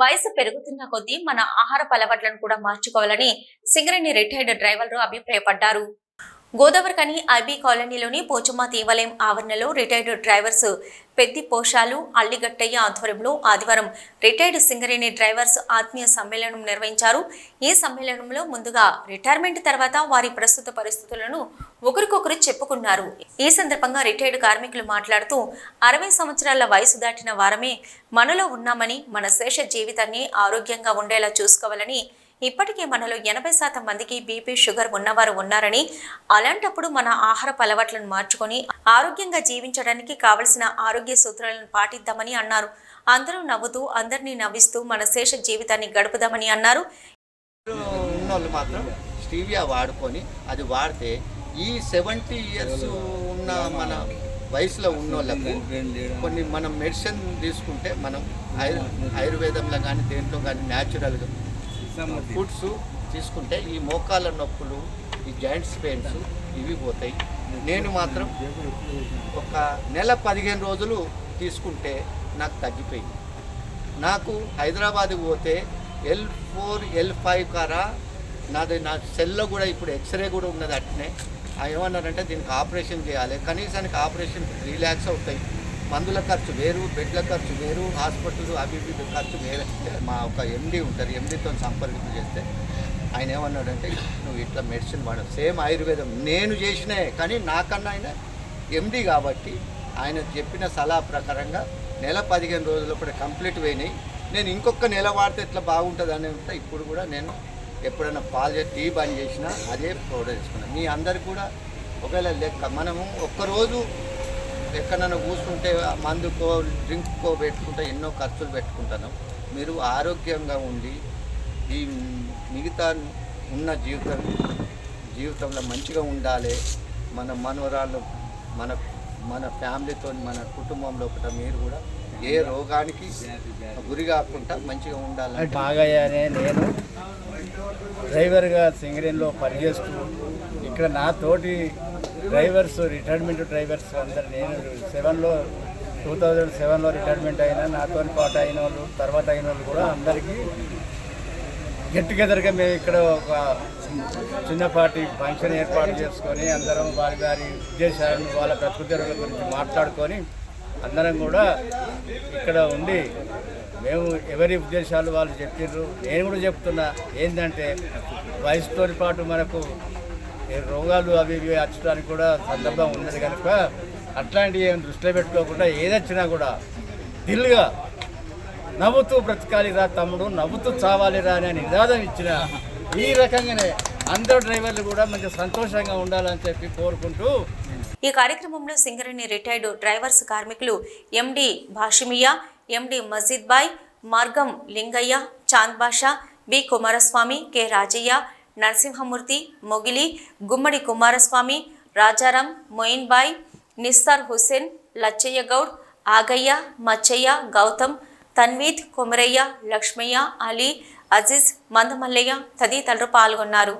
వయసు పెరుగుతున్న కొద్దీ మన ఆహారపు అలవాట్లను కూడా మార్చుకోవాలని సింగరేణి రిటైర్డ్ డ్రైవర్లు అభిప్రాయపడ్డారు. గోదావరికని ఐబీ కాలనీలోని పోచమ్మ దేవాలయం ఆవరణలో రిటైర్డ్ డ్రైవర్స్ పెద్ది పోషాలు అల్లిగట్టయ్య ఆధ్వర్యంలో ఆదివారం రిటైర్డ్ సింగరేణి డ్రైవర్స్ ఆత్మీయ సమ్మేళనం నిర్వహించారు. ఈ సమ్మేళనంలో ముందుగా రిటైర్మెంట్ తర్వాత వారి ప్రస్తుత పరిస్థితులను ఒకరికొకరు చెప్పుకున్నారు. ఈ సందర్భంగా రిటైర్డ్ కార్మికులు మాట్లాడుతూ 60 సంవత్సరాల వయసు దాటిన వారమే మనలో ఉన్నామని, మన శేష జీవితాన్ని ఆరోగ్యంగా ఉండేలా చూసుకోవాలని, ఇప్పటికే మనలో 80% మందికి బీపీ షుగర్ ఉన్నవారు ఉన్నారని, అలాంటప్పుడు మన ఆహారపు అలవాట్లను మార్చుకొని ఆరోగ్యంగా జీవించడానికి కావలసిన ఆరోగ్య సూత్రాలను పాటిద్దామని అన్నారు. అందరూ నవ్వుతూ అందరినీ నవ్విస్తూ మన శేష జీవితాన్ని గడుపుదామని అన్నారు. ఉన్నోళ్ళు మాత్రం స్టీవియా వాడుకొని అది వాడితే ఈ 70 ఇయర్స్ ఉన్న మన వయసులో ఉన్నోళ్ళకు కొన్ని మనం మెడిసిన్ తీసుకుంటే మనం ఆయుర్వేదంలో కానీ దేంట్లో కానీ న్యాచురల్గా ఫుడ్స్ తీసుకుంటే ఈ మోకాళ్ళ నొప్పులు, ఈ జాయింట్స్ పెయిన్స్ ఇవి పోతాయి. నేను మాత్రం ఒక నెల 15 రోజులు తీసుకుంటే నాకు తగ్గిపోయింది. నాకు హైదరాబాద్కి పోతే L4 L5 కారా నాది, నా సెల్లో కూడా ఇప్పుడు ఎక్స్రే కూడా ఉన్నది. అట్నే ఏమన్నారంటే దీనికి ఆపరేషన్ చేయాలి, కనీసానికి ఆపరేషన్ 3 lakhs అవుతాయి. మందుల ఖర్చు వేరు, బెడ్ల ఖర్చు వేరు, హాస్పిటల్ అవి ఖర్చు వేరే. మా ఒక ఎండి ఉంటారు, ఎండితో సంపర్కం చేస్తే ఆయన ఏమన్నాడంటే నువ్వు ఇట్లా మెడిసిన్ వాడవు, సేమ్ ఆయుర్వేదం నేను చేసినే, కానీ నాకన్నా ఆయన ఎండి కాబట్టి ఆయన చెప్పిన సలహా ప్రకారంగా నెల 15 రోజులప్పుడు కంప్లీట్ పోయినాయి. నేను ఇంకొక నెల వాడితే ఎట్లా బాగుంటుంది అని ఉంటే ఇప్పుడు కూడా నేను ఎప్పుడైనా పాలు టీ బంద్ చేసినా అదే పౌడర్ వేసుకున్నాను. మీ అందరికి కూడా ఒకవేళ లెక్క మనము ఒక్కరోజు ఎక్కడైనా కూర్చుంటే మందుకో డ్రింక్కో పెట్టుకుంటే ఎన్నో ఖర్చులు పెట్టుకుంటాను. మీరు ఆరోగ్యంగా ఉండి ఈ మిగతా ఉన్న జీవితంలో మంచిగా ఉండాలి. మన మనవరాళ్ళు మన ఫ్యామిలీతో మన కుటుంబంలో కూడా మీరు కూడా ఏ రోగానికి గురి కాకుండా మంచిగా ఉండాలి. బాగానే నేను డ్రైవర్గా సింగరేణిలో పనిచేస్తూ ఇక్కడ నా తోటి డ్రైవర్స్, రిటైర్మెంట్ డ్రైవర్స్ అందరు, నేను 2007లో రిటైర్మెంట్ అయినా, నాతో పాటు అయిన వాళ్ళు, తర్వాత అయిన వాళ్ళు కూడా అందరికీ గెట్ టుగెదర్గా మేము ఇక్కడ ఒక చిన్నపాటి ఫంక్షన్ ఏర్పాటు చేసుకొని అందరం వారి వారి ఉద్దేశాలను, వాళ్ళ ప్రకృతి గురించి మాట్లాడుకొని అందరం కూడా ఇక్కడ ఉండి మేము ఎవరి ఉద్దేశాలు వాళ్ళు చెప్పారు. నేను కూడా చెప్తున్నా ఏంటంటే వయసుతో పాటు మనకు రోగాలు అవి ఇవి వచ్చడానికి కూడా సందర్భం ఉన్నది కనుక అట్లాంటివి ఏమి దృష్టిలో పెట్టుకోకుండా ఏదొచ్చినా కూడా దిల్లుగా నవ్వుతూ బ్రతకాలిరా తమ్ముడు, నవ్వుతూ చావాలిరా అనే నినాదం ఇచ్చిన ఈ రకంగానే అందరూ డ్రైవర్లు కూడా మంచి సంతోషంగా ఉండాలని చెప్పి కోరుకుంటూ ఈ కార్యక్రమంలో సింగరేణి రిటైర్డ్ డ్రైవర్స్ కార్మికులు ఎండి భాషిమియా, ఎండి మజీద్ బాయ్, మార్గం లింగయ్య, చాంద్ బాషా, బి కుమారస్వామి, కె రాజయ్య, నరసింహమూర్తి, మొగిలి, గుమ్మడి కుమారస్వామి, రాజారాం, మొయిన్ బాయ్, నిస్సార్ హుస్సేన్, లచ్చయ్య గౌడ్, ఆగయ్య, మచ్చయ్య, గౌతమ్, తన్వీద్, కొమరయ్య, లక్ష్మయ్య, అలీ, అజీజ్, మందమల్లయ్య తదితరులు పాల్గొన్నారు.